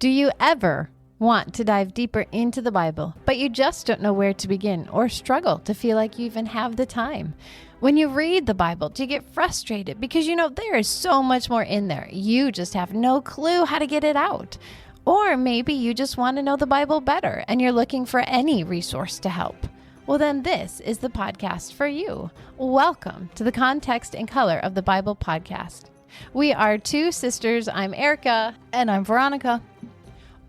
Do you ever want to dive deeper into the Bible, but you just don't know where to begin or struggle to feel like you even have the time? When you read the Bible, do you get frustrated because you know there is so much more in there? You just have no clue how to get it out. Or maybe you just want to know the Bible better and you're looking for any resource to help. Well, then this is the podcast for you. Welcome to the Context and Color of the Bible podcast. We are two sisters. I'm Erica. And I'm Veronica.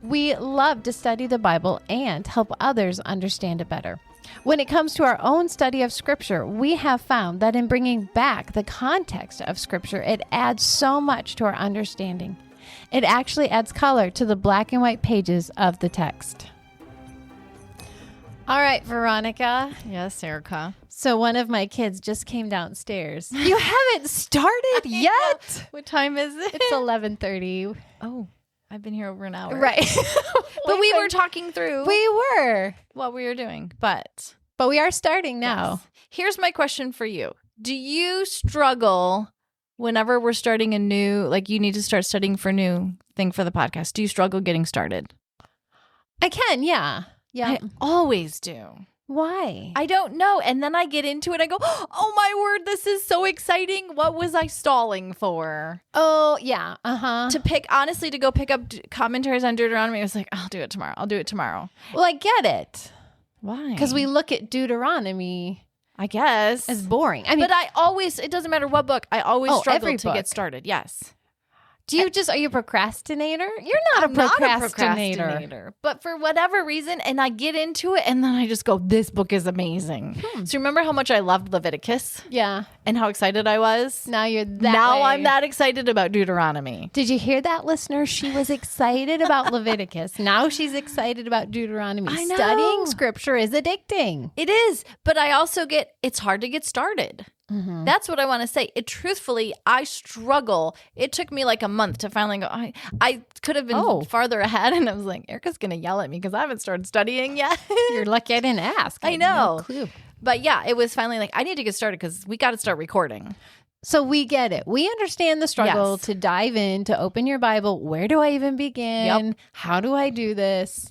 We love to study the Bible and help others understand it better. When it comes to our own study of Scripture, we have found that in bringing back the context of Scripture, it adds so much to our understanding. It actually adds color to the black and white pages of the text. All right, Veronica. Yes, Erica. So one of my kids just came downstairs. You haven't started yet? What time is it? It's 11:30. Oh, I've been here over an hour. Right. But we were talking through We were. what we were doing. But We are starting now. yes. Here's my question for you. Do you struggle whenever we're starting a new, like you need to start studying for a new thing for the podcast? Do you struggle getting started? I can, yeah. Yeah. I always do. Why? I don't know. And then I get into it. I go, oh my word, this is so exciting. What was I stalling for? Oh, yeah. Uh-huh. To go pick up commentaries on Deuteronomy. I was like, I'll do it tomorrow. Well, I get it. Why? Because we look at Deuteronomy I guess. as boring. I mean, But it doesn't matter what book, I always struggle every to book. get started. Yes. are you a procrastinator? You're not I'm a not procrastinator. a procrastinator. But for whatever reason, and I get into it, and then I just go, this book is amazing. So remember how much I loved Leviticus Yeah. and how excited I was? Now you're that Now way. I'm that excited about Deuteronomy. Did you hear that, listener? She was excited about Leviticus. Now she's excited about Deuteronomy. I know. Studying Scripture is addicting. It is, but I also it's hard to get started. Mm-hmm. That's what I want to say. Truthfully, I struggle. It took me like a month to finally go. I could have been farther ahead, and I was like, Erica's going to yell at me because I haven't started studying yet. You're lucky I didn't ask. I had know. No clue. But yeah, it was finally like, I need to get started because we got to start recording. So we get it. We understand the struggle Yes. to dive in, to open your Bible. Where do I even begin? Yep. How do I do this?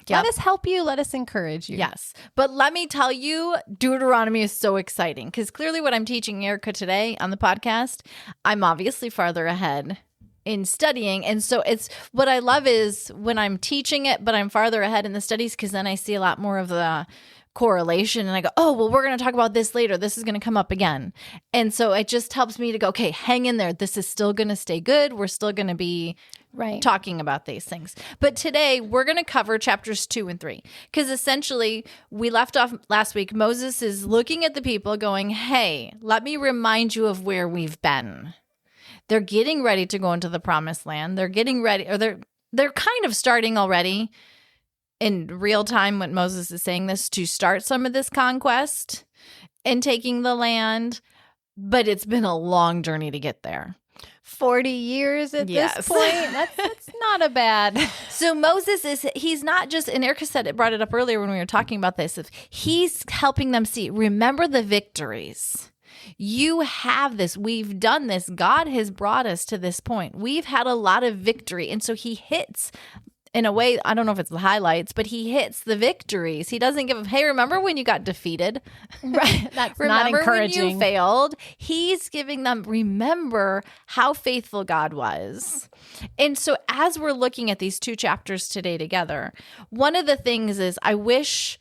Yep. Let us help you. Let us encourage you. Yes. But let me tell you, Deuteronomy is so exciting because clearly what I'm teaching Erica today on the podcast, I'm obviously farther ahead in studying. And so what I love is when I'm teaching it, but I'm farther ahead in the studies because then I see a lot more of the correlation and I go, oh, well, we're going to talk about this later. This is going to come up again. And so it just helps me to go, okay, hang in there. This is still going to stay good. We're still going to be talking about these things. But today we're going to cover chapters 2 and 3 because essentially we left off last week. Moses is looking at the people going, hey, let me remind you of where we've been. They're getting ready to go into the promised land. They're getting ready, or they're kind of starting already in real time when Moses is saying this to start some of this conquest and taking the land. But it's been a long journey to get there. 40 years at this point. That's not a bad. So Moses he's not just, and Erica brought it up earlier when we were talking about this, he's helping them see, remember the victories. You have this. We've done this. God has brought us to this point. We've had a lot of victory. And so he hits, in a way, I don't know if it's the highlights, but he hits the victories. He doesn't give, hey, remember when you got defeated? Right. That's Remember not encouraging. when you failed? He's giving them, remember how faithful God was. And so as we're looking at these two chapters today together, one of the things is this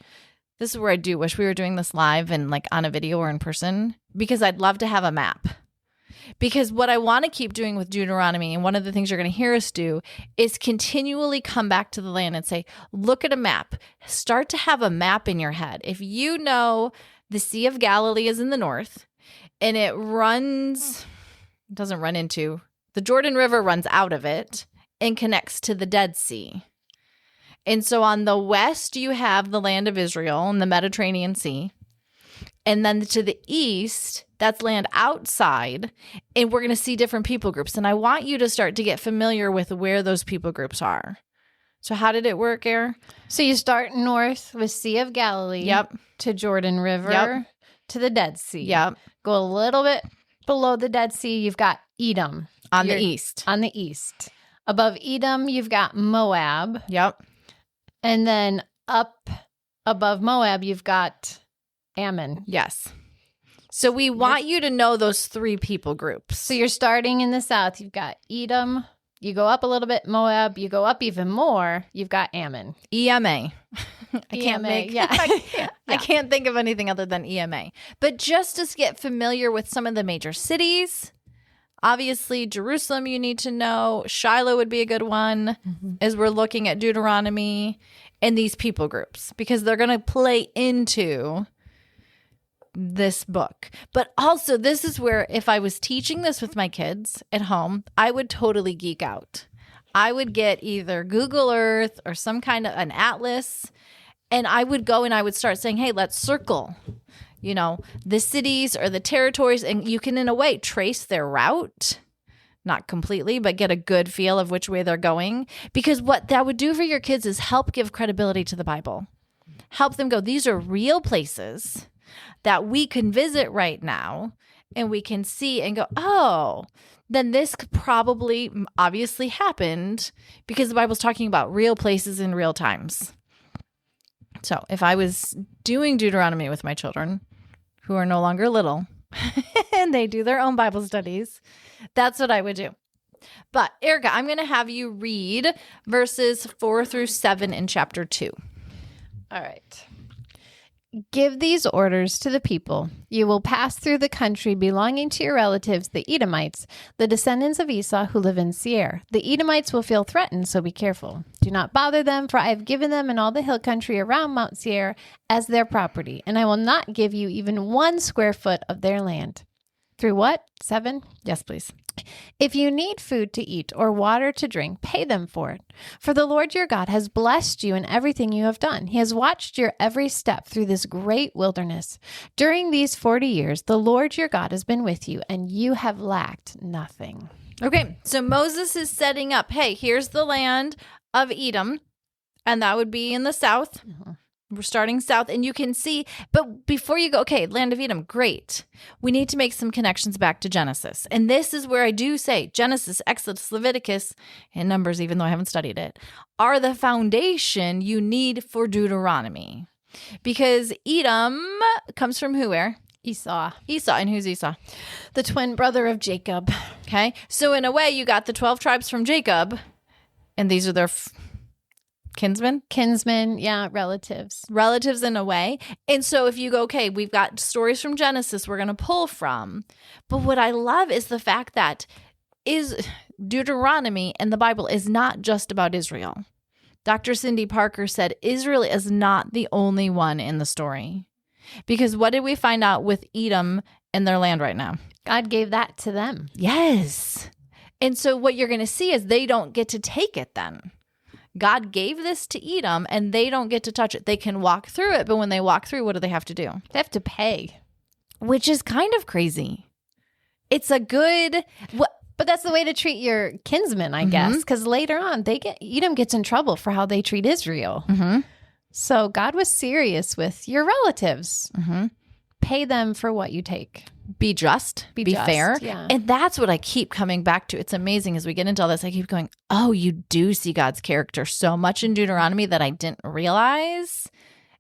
is where I do wish we were doing this live and like on a video or in person, because I'd love to have a map. Because what I want to keep doing with Deuteronomy, and one of the things you're going to hear us do, is continually come back to the land and say, look at a map. Start to have a map in your head. If you know the Sea of Galilee is in the north, and the Jordan River runs out of it and connects to the Dead Sea. And so on the west, you have the land of Israel and the Mediterranean Sea. And then to the east, that's land outside, and we're going to see different people groups. And I want you to start to get familiar with where those people groups are. So how did it work, Erin? So you start north with Sea of Galilee. Yep. To Jordan River. Yep. To the Dead Sea. Yep. Go a little bit below the Dead Sea. You've got Edom. On the east. On the east. Above Edom, you've got Moab. Yep. And then up above Moab, you've got Ammon. Yes. So we want you to know those three people groups. So you're starting in the south. You've got Edom. You go up a little bit, Moab. You go up even more. You've got Ammon. EMA. I can't think of anything other than EMA. But just to get familiar with some of the major cities, obviously Jerusalem you need to know. Shiloh would be a good one as we're looking at Deuteronomy and these people groups because they're going to play into this book. But also this is where if I was teaching this with my kids at home, I would totally geek out. I would get either Google Earth or some kind of an atlas, and I would go and I would start saying, hey, let's circle, the cities or the territories, and you can, in a way, trace their route. Not completely, but get a good feel of which way they're going. Because what that would do for your kids is help give credibility to the Bible. Help them go, these are real places that we can visit right now, and we can see and go, oh, then this probably obviously happened because the Bible's talking about real places in real times. So if I was doing Deuteronomy with my children, who are no longer little, and they do their own Bible studies, that's what I would do. But Erica, I'm going to have you read verses 4-7 in chapter 2. All right. Give these orders to the people. You will pass through the country belonging to your relatives, the Edomites, the descendants of Esau who live in Seir. The Edomites will feel threatened, so be careful. Do not bother them, for I have given them and all the hill country around Mount Seir as their property, and I will not give you even 1 square foot of their land. Through what? 7? Yes, please. If you need food to eat or water to drink, pay them for it. For the Lord your God has blessed you in everything you have done. He has watched your every step through this great wilderness. During these 40 years, the Lord your God has been with you, and you have lacked nothing. Okay, so Moses is setting up, hey, here's the land of Edom, and that would be in the south. Mm-hmm. We're starting south, and you can see, but before you go, okay, land of Edom, great. We need to make some connections back to Genesis. And this is where I do say Genesis, Exodus, Leviticus, and Numbers, even though I haven't studied it, are the foundation you need for Deuteronomy. Because Edom comes from who, where? Esau. Esau, and who's Esau? The twin brother of Jacob. Okay, so in a way, you got the 12 tribes from Jacob, and these are their Kinsmen, yeah, relatives in a way. And so if you go, okay, we've got stories from Genesis we're going to pull from. But what I love is the fact that Deuteronomy and the Bible is not just about Israel. Dr. Cindy Parker said Israel is not the only one in the story. Because what did we find out with Edom and their land right now? God gave that to them. Yes. And so what you're going to see is they don't get to take it then. God gave this to Edom, and they don't get to touch it. They can walk through it, but when they walk through, what do they have to do? They have to pay. Which is kind of crazy. It's a good... But that's the way to treat your kinsmen, I guess, because later on, Edom gets in trouble for how they treat Israel. Mm-hmm. So God was serious with your relatives. Mm-hmm. Pay them for what you take. Be just, be fair. Yeah. And that's what I keep coming back to. It's amazing as we get into all this, I keep going, oh, you do see God's character so much in Deuteronomy that I didn't realize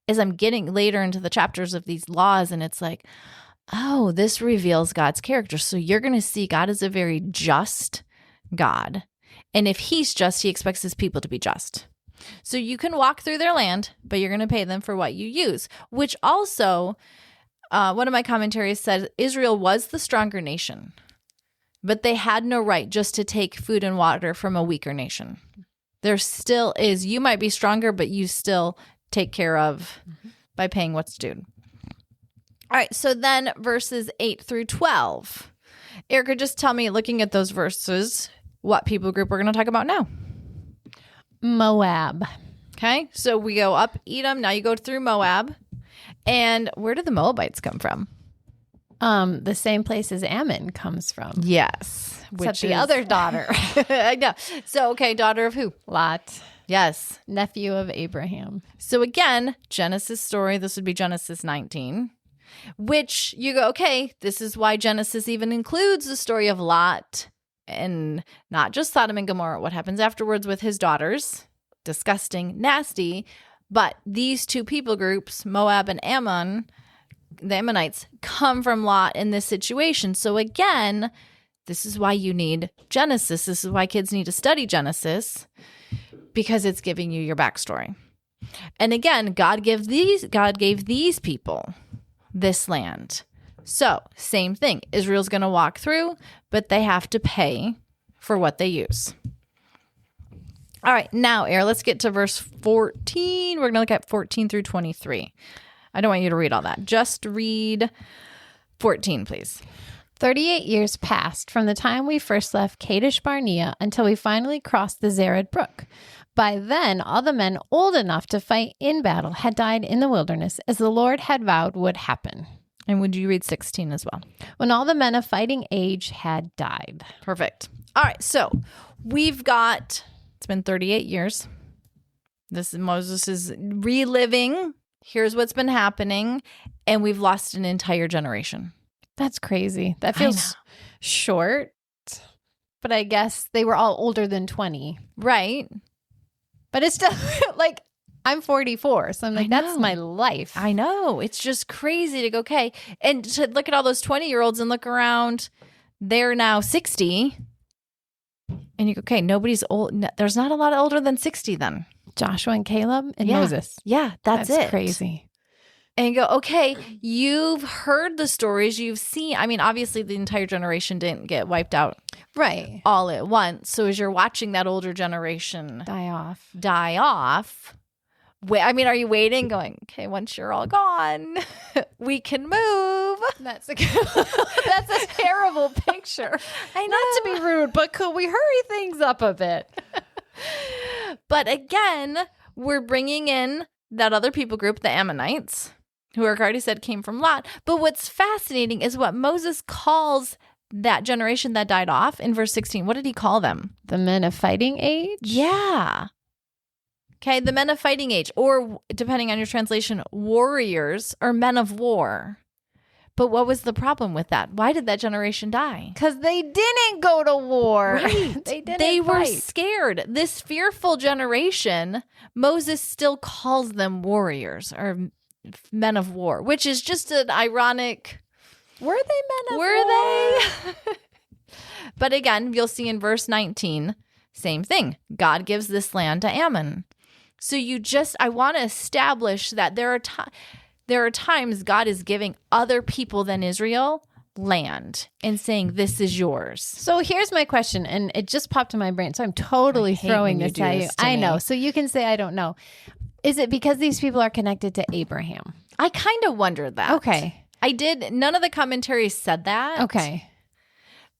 as I'm getting later into the chapters of these laws. And it's like, oh, this reveals God's character. So you're going to see God is a very just God. And if he's just, he expects his people to be just. So you can walk through their land, but you're going to pay them for what you use, which also... one of my commentaries said Israel was the stronger nation, but they had no right just to take food and water from a weaker nation. There still is, you might be stronger, but you still take care of by paying what's due. All right, so then verses 8-12. Erica, just tell me, looking at those verses, what people group we're going to talk about now. Moab. Okay, so we go up Edom, now you go through Moab. And where do the Moabites come from? The same place as Ammon comes from. Yes. Except the other daughter. I know. So, okay, daughter of who? Lot. Yes. Nephew of Abraham. So again, Genesis story, this would be Genesis 19, which you go, okay, this is why Genesis even includes the story of Lot and not just Sodom and Gomorrah, what happens afterwards with his daughters, disgusting, nasty. But these two people groups, Moab and Ammon, the Ammonites, come from Lot in this situation. So again, this is why you need Genesis. This is why kids need to study Genesis, because it's giving you your backstory. And again, God gave these people this land. So same thing. Israel's going to walk through, but they have to pay for what they use. All right, now, Air, let's get to verse 14. We're going to look at 14 through 23. I don't want you to read all that. Just read 14, please. 38 years passed from the time we first left Kadesh Barnea until we finally crossed the Zered Brook. By then, all the men old enough to fight in battle had died in the wilderness, as the Lord had vowed would happen. And would you read 16 as well? When all the men of fighting age had died. Perfect. All right, so we've got, it's been 38 years. Moses is reliving. Here's what's been happening. And we've lost an entire generation. That's crazy. That feels short, but I guess they were all older than 20. Right. But it's still like, I'm 44, so I'm like, that's my life. I know. It's just crazy to go, okay. And to look at all those 20-year-olds and look around, they're now 60. And you go, okay, nobody's old. There's not a lot older than 60 then. Joshua and Caleb and Moses. Yeah, that's it. Crazy. And you go, okay, you've heard the stories, you've seen. I mean, obviously the entire generation didn't get wiped out right all at once. So as you're watching that older generation die off, I mean, are you waiting going, okay, once you're all gone, we can move? That's a terrible picture. I know. Not to be rude, but could we hurry things up a bit? But again, we're bringing in that other people group, the Ammonites, who Eric already said came from Lot. But what's fascinating is what Moses calls that generation that died off in verse 16. What did he call them? The men of fighting age? Yeah. Okay, the men of fighting age, or depending on your translation, warriors or men of war. But what was the problem with that? Why did that generation die? Because they didn't go to war. Right. They were scared. This fearful generation, Moses still calls them warriors or men of war, which is just an ironic. Were they men of war? Were they? But again, you'll see in verse 19, same thing. God gives this land to Ammon. So I want to establish that there are times God is giving other people than Israel land and saying, this is yours. So here's my question, and it just popped in my brain. So I'm totally throwing this at you. I know. So you can say, I don't know. Is it because these people are connected to Abraham? I kind of wondered that. Okay. I did. None of the commentaries said that. Okay.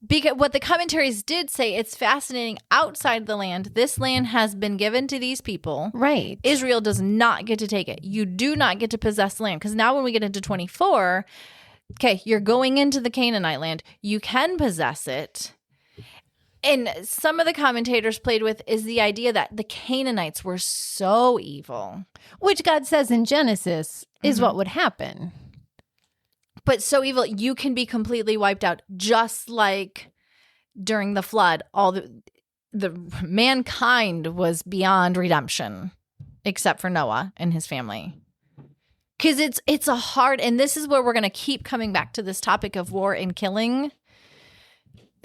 Because what the commentaries did say, it's fascinating. Outside the land, this land has been given to these people. Right. Israel does not get to take it. You do not get to possess land. Because now when we get into 24, okay, you're going into the Canaanite land. You can possess it. And some of the commentators played with is the idea that the Canaanites were so evil. Which God says in Genesis is what would happen. But so evil, you can be completely wiped out, just like during the flood. All the mankind was beyond redemption, except for Noah and his family. Because it's a hard, and this is where we're going to keep coming back to this topic of war and killing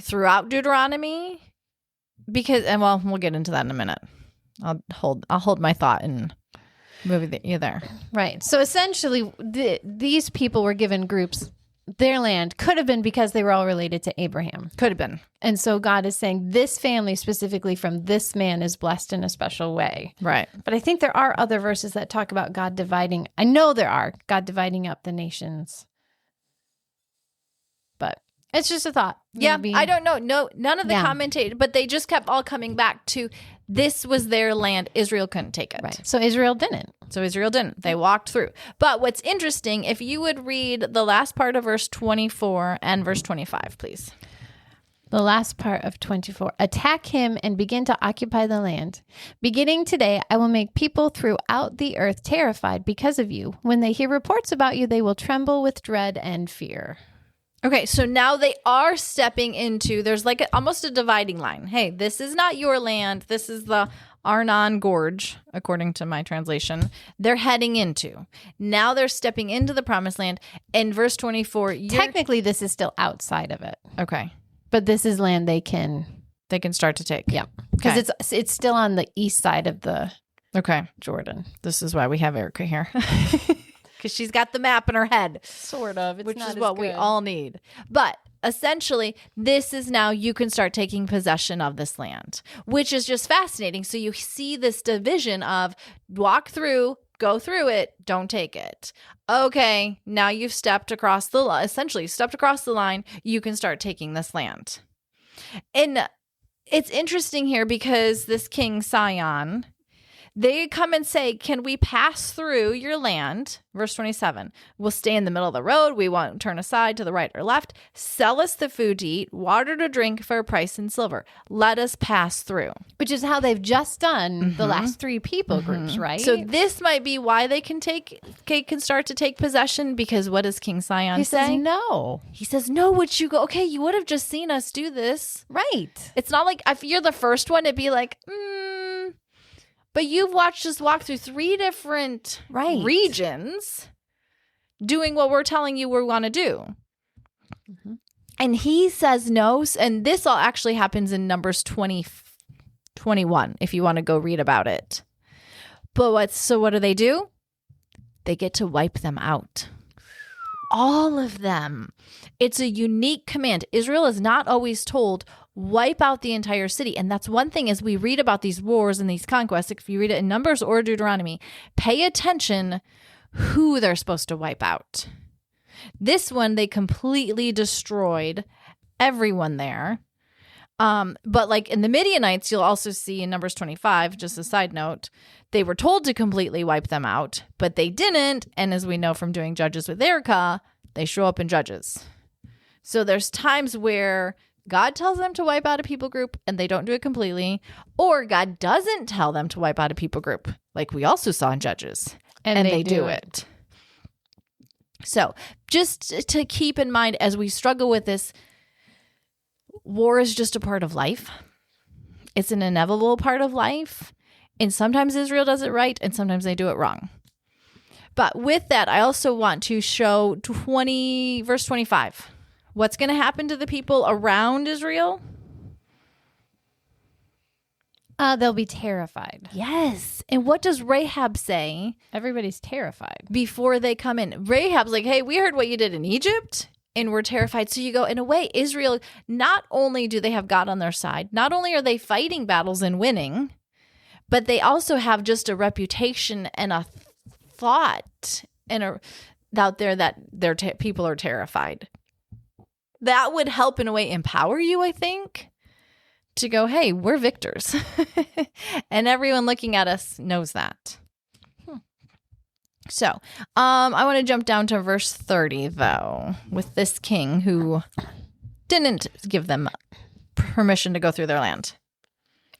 throughout Deuteronomy. We'll get into that in a minute. I'll hold my thought and move you there. Right. So essentially, these people were given groups. Their land could have been because they were all related to Abraham. Could have been. And so God is saying this family specifically from this man is blessed in a special way. Right. But I think there are other verses that talk about God dividing. I know there are. God dividing up the nations. But it's just a thought. Yeah. Maybe. I don't know. No, none of the commentators, but they just kept all coming back to this was their land. Israel couldn't take it. Right. So Israel didn't. They walked through. But what's interesting, if you would read the last part of verse 24 and verse 25, please. The last part of 24. Attack him and begin to occupy the land. Beginning today, I will make people throughout the earth terrified because of you. When they hear reports about you, they will tremble with dread and fear. Okay, so now they are stepping into, there's like almost a dividing line. Hey, this is not your land. This is the Arnon Gorge, according to my translation. They're heading into. Now they're stepping into the promised land. In verse 24, Technically, this is still outside of it. Okay. But this is land they can start to take. Yeah. Because it's still on the east side of the Jordan. This is why we have Erica here. Because she's got the map in her head. Sort of. Which is what we all need. But essentially, this is now you can start taking possession of this land, which is just fascinating. So you see this division of walk through, go through it, don't take it. Okay, now you've stepped across the line. Essentially, stepped across the line, you can start taking this land. And it's interesting here because this King Sihon, they come and say, can we pass through your land? Verse 27, we'll stay in the middle of the road. We won't turn aside to the right or left. Sell us the food to eat, water to drink for a price in silver. Let us pass through. Which is how they've just done the last three people groups, right? So this might be why they can start to take possession, because what does King Sihon say? He says no. He says, no, would you go? Okay, you would have just seen us do this. Right. It's not like if you're the first one, it'd be like, but you've watched us walk through 3 different regions doing what we're telling you we want to do. And he says no. And this all actually happens in Numbers 21, if you want to go read about it. But what do? They get to wipe them out. All of them. It's a unique command. Israel is not always told, wipe out the entire city. And that's one thing as we read about these wars and these conquests, if you read it in Numbers or Deuteronomy, pay attention who they're supposed to wipe out. This one, they completely destroyed everyone there. But like in the Midianites, you'll also see in Numbers 25, just a side note, they were told to completely wipe them out, but they didn't. And as we know from doing Judges with Erica, they show up in Judges. So there's times where God tells them to wipe out a people group and they don't do it completely, or God doesn't tell them to wipe out a people group, like we also saw in Judges, and they do it. So just to keep in mind as we struggle with this, war is just a part of life. It's an inevitable part of life. And sometimes Israel does it right and sometimes they do it wrong. But with that, I also want to show verse 25. What's going to happen to the people around Israel? They'll be terrified. Yes. And what does Rahab say? Everybody's terrified. Before they come in. Rahab's like, hey, we heard what you did in Egypt and we're terrified. So you go, in a way, Israel, not only do they have God on their side, not only are they fighting battles and winning, but they also have just a reputation and a thought out there that their people are terrified. That would help in a way empower you, I think, to go, hey, we're victors. And everyone looking at us knows that. So I want to jump down to verse 30, though, with this king who didn't give them permission to go through their land.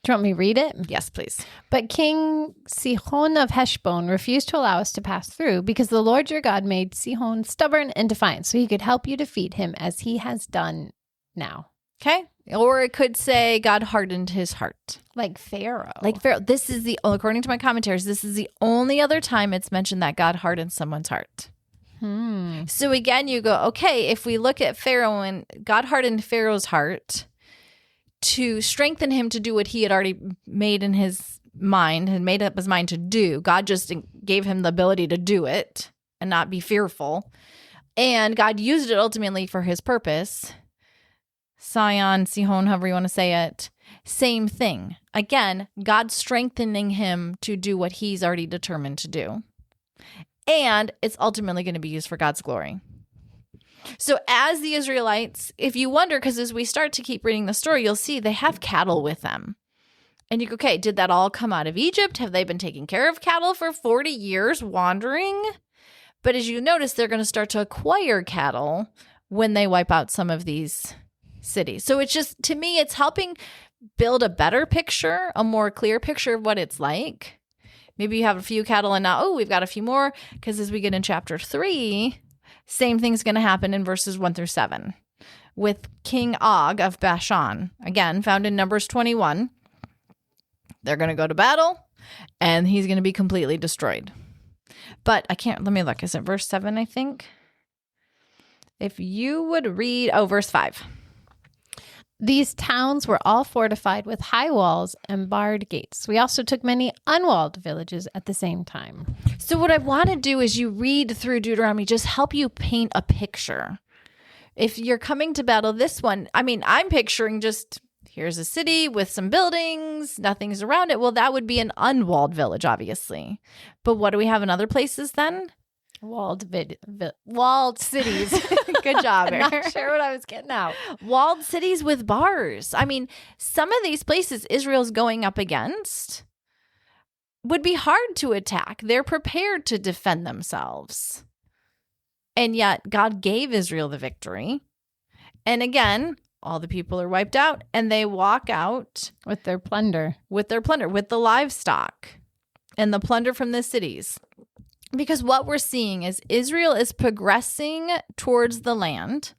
Do you want me to read it? Yes, please. But King Sihon of Heshbon refused to allow us to pass through because the Lord your God made Sihon stubborn and defiant, so he could help you defeat him as he has done now. Okay. Or it could say God hardened his heart. Like Pharaoh. This is according to my commentaries, this is the only other time it's mentioned that God hardened someone's heart. So again, you go, okay, if we look at Pharaoh and God hardened Pharaoh's heart to strengthen him to do what he had already made in his mind and made up his mind to do. God just gave him the ability to do it and not be fearful. And God used it ultimately for his purpose. Sihon, however you want to say it, same thing. Again, God strengthening him to do what he's already determined to do. And it's ultimately going to be used for God's glory. So as the Israelites, if you wonder, because as we start to keep reading the story, you'll see they have cattle with them. And you go, okay, did that all come out of Egypt? Have they been taking care of cattle for 40 years wandering? But as you notice, they're going to start to acquire cattle when they wipe out some of these cities. So it's just, to me, it's helping build a better picture, a more clear picture of what it's like. Maybe you have a few cattle and now, we've got a few more. Because as we get in chapter 3, Same thing's going to happen in verses 1 through 7 with King Og of Bashan. Again, found in Numbers 21. They're going to go to battle, and he's going to be completely destroyed. But let me look. Is it verse 7, I think? If you would read, verse 5. These towns were all fortified with high walls and barred gates. We also took many unwalled villages at the same time. So what I want to do is you read through Deuteronomy, just help you paint a picture. If you're coming to battle this one, I'm picturing just, here's a city with some buildings, nothing's around it. Well, that would be an unwalled village, obviously. But what do we have in other places then? Walled cities. Good job, Erin. Not sure what I was getting out. Walled cities with bars. Some of these places Israel's going up against would be hard to attack. They're prepared to defend themselves. And yet God gave Israel the victory. And again, all the people are wiped out and they walk out with their plunder, with the livestock and the plunder from the cities. Because what we're seeing is Israel is progressing towards the land,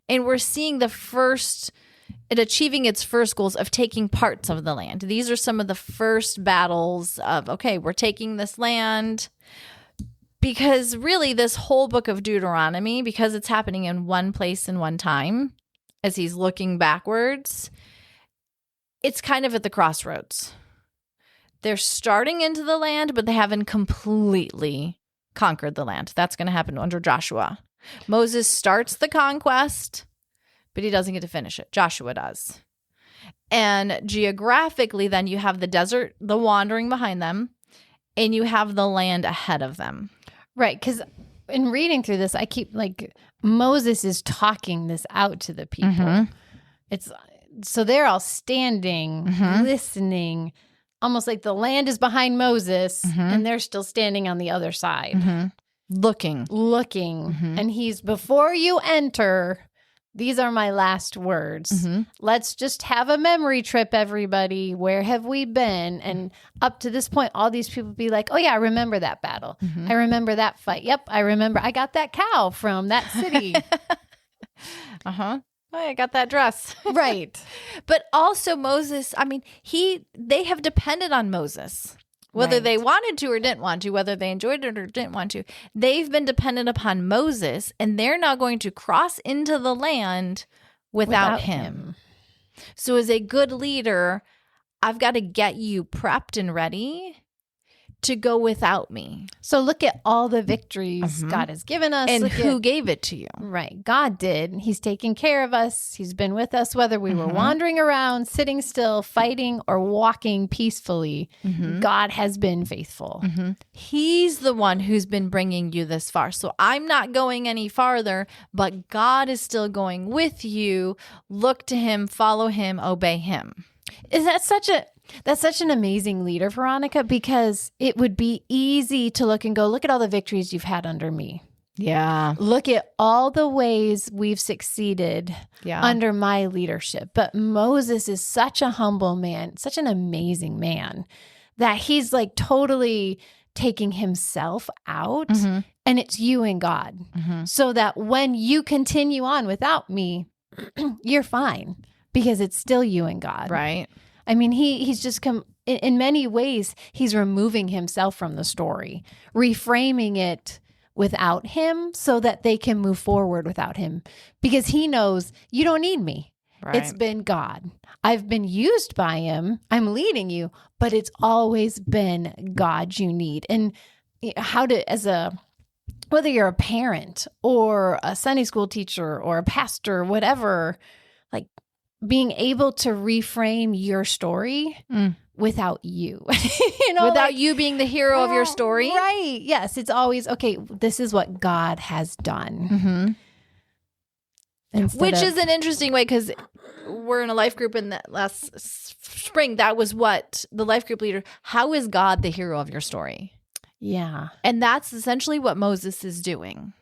and we're seeing it achieving its first goals of taking parts of the land. These are some of the first battles of, okay, we're taking this land. Because really this whole book of Deuteronomy, because it's happening in one place and one time, as he's looking backwards, it's kind of at the crossroads. They're starting into the land, but they haven't completely conquered the land. That's going to happen under Joshua. Moses starts the conquest, but he doesn't get to finish it. Joshua does. And geographically, then you have the desert, the wandering behind them, and you have the land ahead of them. Right, because in reading through this, I keep Moses is talking this out to the people. Mm-hmm. So they're all standing, listening, almost like the land is behind Moses, and they're still standing on the other side. Looking. And he's, before you enter, these are my last words. Let's just have a memory trip, everybody. Where have we been? And up to this point, all these people be like, oh yeah, I remember that battle. I remember that fight. Yep, I remember. I got that cow from that city. Oh, I got that dress. Right. But also Moses, they have depended on Moses. Whether they wanted to or didn't want to, whether they enjoyed it or didn't want to, they've been dependent upon Moses, and they're now going to cross into the land without him. So as a good leader, I've got to get you prepped and ready to go without me. So look at all the victories God has given us. And who gave it to you. Right. God did. He's taken care of us. He's been with us, whether we were wandering around, sitting still, fighting, or walking peacefully. God has been faithful. He's the one who's been bringing you this far. So I'm not going any farther, but God is still going with you. Look to him, follow him, obey him. That's such an amazing leader, Veronica, because it would be easy to look and go, look at all the victories you've had under me. Yeah. Look at all the ways we've succeeded under my leadership. But Moses is such a humble man, such an amazing man, that he's totally taking himself out, and it's you and God. So that when you continue on without me, you're fine, because it's still you and God. Right. He's just come in many ways. He's removing himself from the story, reframing it without him so that they can move forward without him, because he knows you don't need me. Right. It's been God. I've been used by him. I'm leading you, but it's always been God you need. And whether you're a parent or a Sunday school teacher or a pastor, whatever, being able to reframe your story without you, without you being the hero of your story. Right. Yes. It's always, okay, this is what God has done. Which is an interesting way, because we're in a life group, in that last spring, that was what the life group leader, how is God the hero of your story? Yeah. And that's essentially what Moses is doing.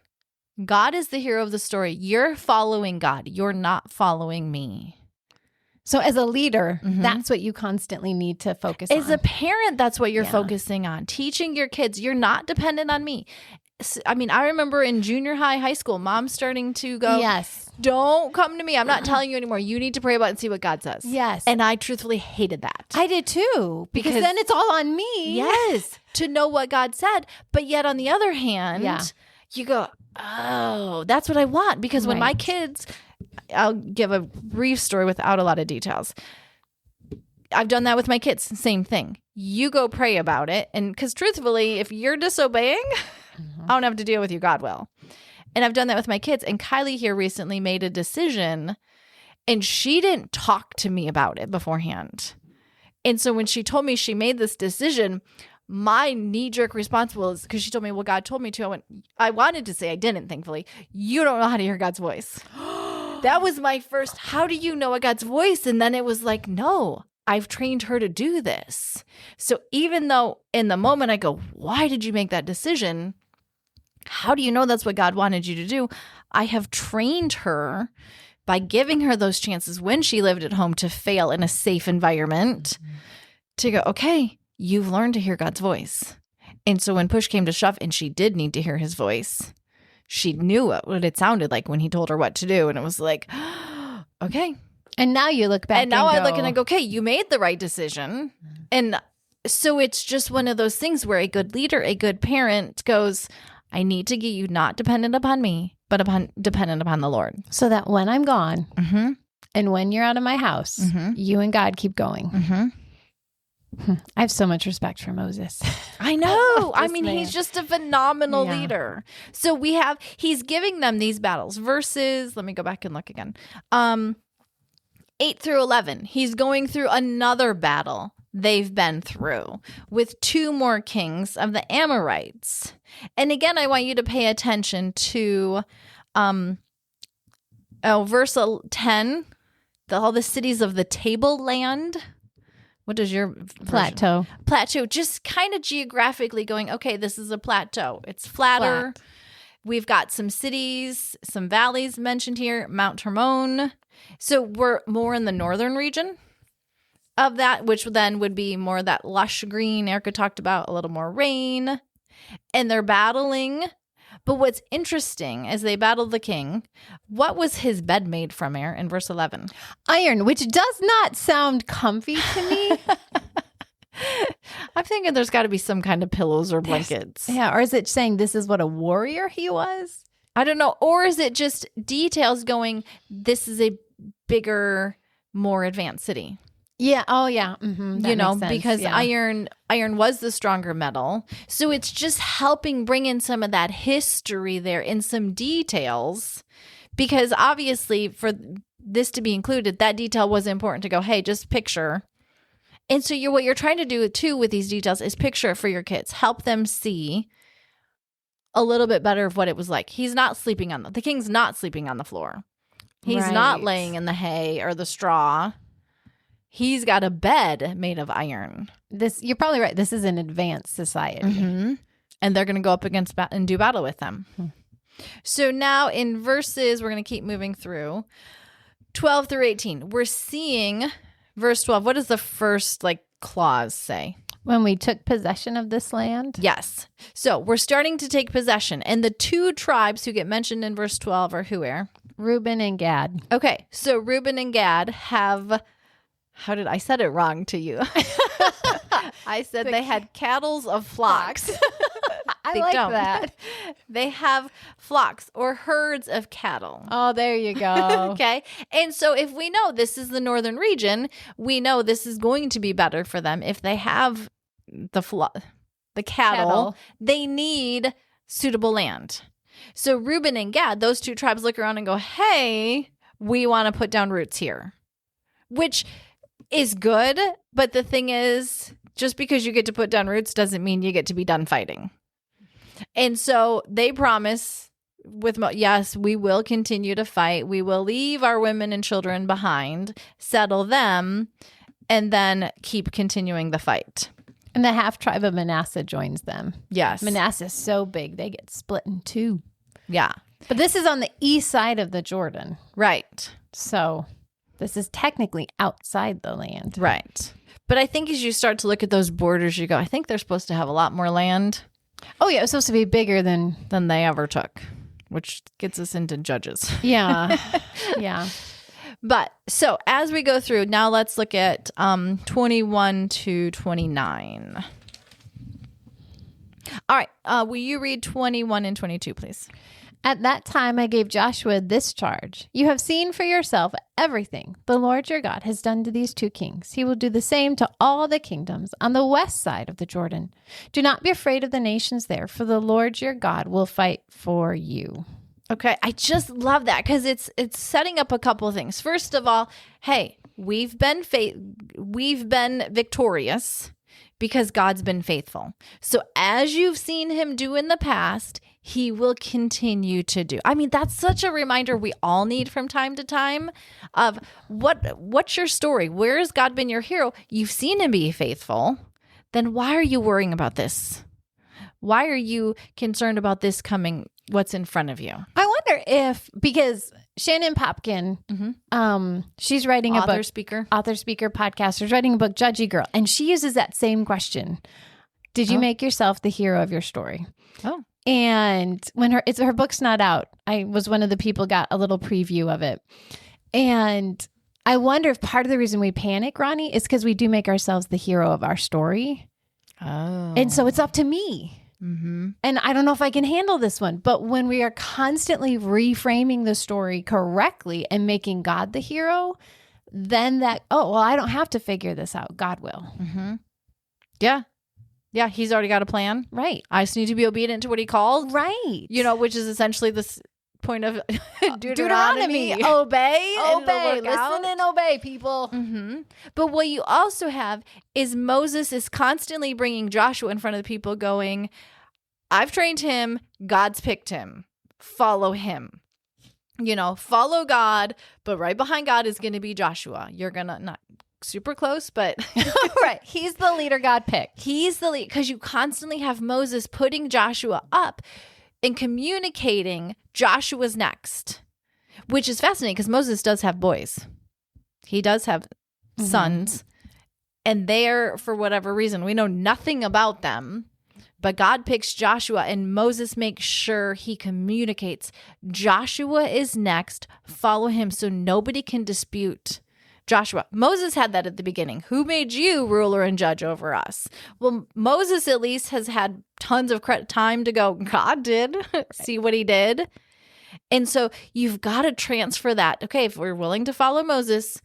God is the hero of the story. You're following God. You're not following me. So as a leader, that's what you constantly need to focus on. As a parent, that's what you're focusing on. Teaching your kids, you're not dependent on me. I mean, I remember in junior high school, mom starting to go, Yes. don't come to me. I'm not telling you anymore. You need to pray about it and see what God says. Yes. And I truthfully hated that. I did too, because then it's all on me. Yes. To know what God said. But yet on the other hand, Yeah. you go, oh, that's what I want. Because when my kids, I'll give a brief story without a lot of details. I've done that with my kids. Same thing. You go pray about it. And because truthfully, if you're disobeying, I don't have to deal with you. God will. And I've done that with my kids. And Kylie here recently made a decision and she didn't talk to me about it beforehand. And so when she told me she made this decision, my knee-jerk response was, because she told me, well, God told me to. I wanted to say, I didn't, thankfully. You don't know how to hear God's voice. That was my first, how do you know God's voice? And then it was like, no, I've trained her to do this. So even though in the moment I go, why did you make that decision? How do you know that's what God wanted you to do? I have trained her by giving her those chances when she lived at home to fail in a safe environment to go, okay, you've learned to hear God's voice. And so when push came to shove and she did need to hear his voice, she knew what it sounded like when he told her what to do. And it was like, okay. And now you look back and now I look and I go, okay, you made the right decision. And so it's just one of those things where a good leader, a good parent goes, I need to get you not dependent upon me, but dependent upon the Lord. So that when I'm gone and when you're out of my house, you and God keep going. I have so much respect for Moses. I know. I mean, he's just a phenomenal leader. So he's giving them these battles verses. Let me go back and look again. 8 through 11. He's going through another battle they've been through with 2 more kings of the Amorites. And again, I want you to pay attention to verse 10, all the cities of the tableland. What is your plateau? Plateau, just kind of geographically going, okay, this is a plateau. It's flatter. Flat. We've got some cities, some valleys mentioned here, Mount Hermon. So we're more in the northern region of that, which then would be more that lush green Erica talked about, a little more rain. And they're battling. But what's interesting as they battled the king, what was his bed made from, in verse 11? Iron, which does not sound comfy to me. I'm thinking there's got to be some kind of pillows or blankets. Yeah, or is it saying this is what a warrior he was? I don't know. Or is it just details going, this is a bigger, more advanced city? Yeah. Oh, yeah. Mm-hmm. Because iron was the stronger metal. So it's just helping bring in some of that history there in some details. Because obviously for this to be included, that detail was important to go, hey, just picture. And so what you're trying to do too with these details is picture it for your kids. Help them see a little bit better of what it was like. He's not sleeping the king's not sleeping on the floor. He's not laying in the hay or the straw. He's got a bed made of iron. You're probably right. This is an advanced society. Mm-hmm. And they're going to go up against and do battle with them. So now in verses, we're going to keep moving through 12 through 18. We're seeing verse 12. What does the first clause say? When we took possession of this land? Yes. So we're starting to take possession. And the 2 tribes who get mentioned in verse 12 are who are? Reuben and Gad. Okay. So Reuben and Gad have... I said it wrong to you. I said they had cattles of flocks. I like that. They have flocks or herds of cattle. Oh, there you go. Okay. And so if we know this is the northern region, we know this is going to be better for them. If they have the cattle, they need suitable land. So Reuben and Gad, those 2 tribes look around and go, hey, we want to put down roots here, which is good. But the thing is, just because you get to put down roots doesn't mean you get to be done fighting. And so they promise yes, we will continue to fight. We will leave our women and children behind, settle them, and then keep continuing the fight. And the half tribe of Manasseh joins them. Yes. Manasseh is so big, they get split in 2. Yeah. But this is on the east side of the Jordan. Right. So this is technically outside the land. Right. But I think as you start to look at those borders, you go, I think they're supposed to have a lot more land. Oh, yeah. It was supposed to be bigger than they ever took, which gets us into Judges. Yeah. Yeah. But so as we go through, now let's look at 21 to 29. All right. Will you read 21 and 22, please? At that time, I gave Joshua this charge. You have seen for yourself everything the Lord your God has done to these two kings. He will do the same to all the kingdoms on the west side of the Jordan. Do not be afraid of the nations there, for the Lord your God will fight for you. Okay. I just love that because it's setting up a couple of things. First of all, hey, we've been victorious because God's been faithful. So as you've seen him do in the past, he will continue to do. I mean, that's such a reminder we all need from time to time of what's your story? Where has God been your hero? You've seen him be faithful. Then why are you worrying about this? Why are you concerned about this coming? What's in front of you? I wonder if, because Shannon Popkin, she's writing a book. Author, speaker, podcaster, writing a book, Judgy Girl. And she uses that same question. Did you make yourself the hero of your story? Oh. And when her book's not out, I was one of the people got a little preview of it. And I wonder if part of the reason we panic, Ronnie, is because we do make ourselves the hero of our story. Oh. And so it's up to me. Mm-hmm. And I don't know if I can handle this one. But when we are constantly reframing the story correctly and making God the hero, then I don't have to figure this out. God will. Mm-hmm. Yeah. Yeah, he's already got a plan. Right. I just need to be obedient to what he called. Right. Which is essentially this point of Deuteronomy. Obey. Listen and obey, people. Mm-hmm. But what you also have is Moses is constantly bringing Joshua in front of the people going, I've trained him. God's picked him. Follow him. Follow God. But right behind God is going to be Joshua. You're going to not super close, but right. He's the leader God picked. He's the lead because you constantly have Moses putting Joshua up and communicating Joshua's next, which is fascinating because Moses does have boys. He does have sons, and they're, for whatever reason, we know nothing about them, but God picks Joshua, and Moses makes sure he communicates Joshua is next. Follow him so nobody can dispute Joshua. Moses had that at the beginning. Who made you ruler and judge over us? Well, Moses at least has had tons of time to go, God did. See what he did. And so you've got to transfer that. Okay, if we're willing to follow Moses,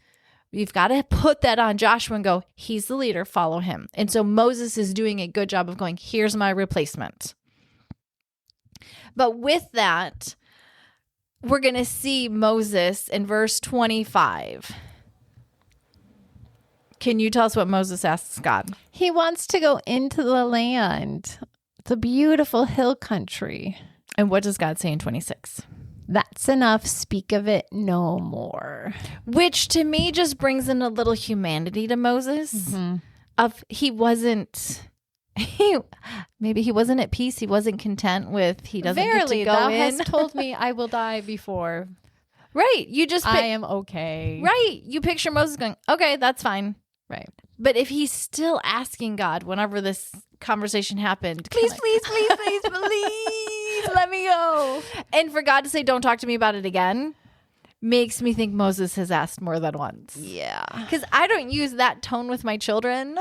you've got to put that on Joshua and go, he's the leader, follow him. And so Moses is doing a good job of going, here's my replacement. But with that, we're going to see Moses in verse 25. Can you tell us what Moses asks God? He wants to go into the land. It's a beautiful hill country. And what does God say in 26? That's enough. Speak of it no more. Which to me just brings in a little humanity to Moses. Mm-hmm. Maybe he wasn't at peace. He wasn't content with, he doesn't Verily, get to go thou in. hast told me I will die before. Right. You just I am okay. Right. You picture Moses going, okay, that's fine. Right. But if he's still asking God whenever this conversation happened, please, please, let me go. And for God to say, don't talk to me about it again, makes me think Moses has asked more than once. Yeah. Because I don't use that tone with my children.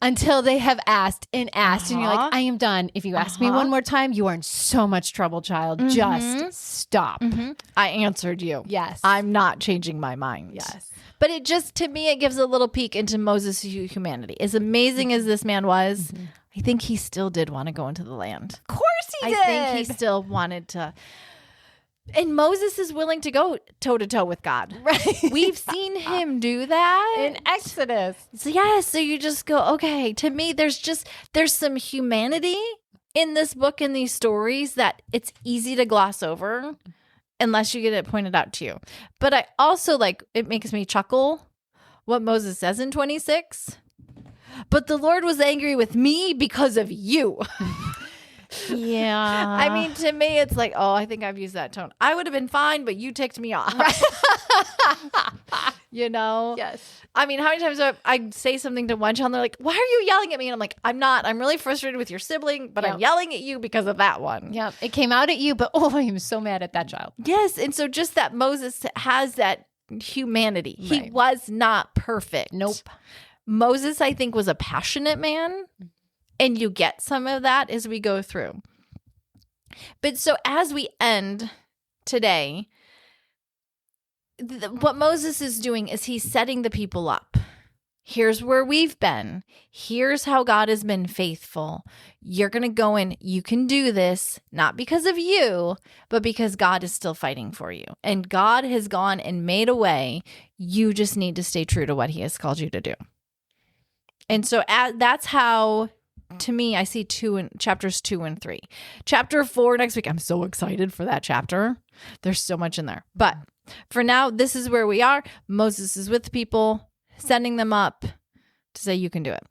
Until they have asked, and you're like, I am done. If you ask me one more time, you are in so much trouble, child. Just stop. I answered you. Yes. I'm not changing my mind. Yes. But it just, to me, it gives a little peek into Moses' humanity. As amazing as this man was, I think he still did want to go into the land. Of course he did. I think he still wanted to. And Moses is willing to go toe-to-toe with God. Right. We've seen him do that. In Exodus. So you just go, okay, to me, there's some humanity in this book and these stories that it's easy to gloss over unless you get it pointed out to you. But I also it makes me chuckle what Moses says in 26. But the Lord was angry with me because of you. Yeah. I mean, to me, it's like, oh, I think I've used that tone. I would have been fine, but you ticked me off. Right. You know? Yes. I mean, how many times do I say something to one child and they're like, why are you yelling at me? And I'm like, I'm not. I'm really frustrated with your sibling, but I'm yelling at you because of that one. Yeah, it came out at you, but I'm so mad at that child. Yes. And so just that Moses has that humanity. Right. He was not perfect. Nope. Moses, I think, was a passionate man. And you get some of that as we go through. But so as we end today, what Moses is doing is he's setting the people up. Here's where we've been. Here's how God has been faithful. You're going to go in. You can do this, not because of you, but because God is still fighting for you. And God has gone and made a way. You just need to stay true to what he has called you to do. And so that's how, to me, I see chapters 2 and 3. Chapter 4 next week. I'm so excited for that chapter. There's so much in there. But for now, this is where we are. Moses is with the people, sending them up to say, you can do it.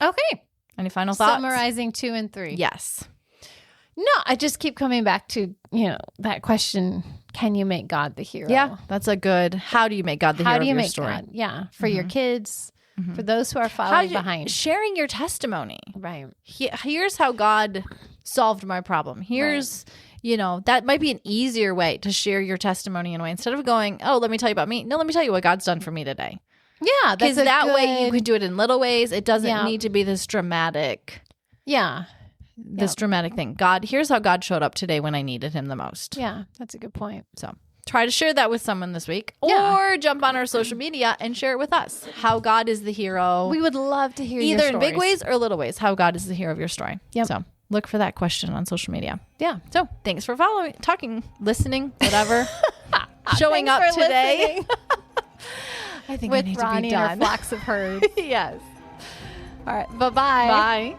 Okay. Any final thoughts? Summarizing 2 and 3. Yes. No, I just keep coming back to, that question, can you make God the hero? Yeah, that's a good, how do you make God the hero of your story? God? Yeah, for your kids, for those who are following behind. Sharing your testimony. Right. Here's how God solved my problem. Here's... that might be an easier way to share your testimony in a way. Instead of going, oh, let me tell you about me. No, let me tell you what God's done for me today. Yeah. Because way you could do it in little ways. It doesn't need to be this dramatic. Yeah. This dramatic thing. God, here's how God showed up today when I needed him the most. Yeah. That's a good point. So try to share that with someone this week. Or jump on our social media and share it with us. How God is the hero. We would love to hear either in big ways or little ways. How God is the hero of your story. Yep. So look for that question on social media. Yeah. So thanks for following, talking, listening, whatever. Showing up today. I think with I need Ronnie to be done. And her flocks of herds. Yes. All right. Bye-bye. Bye.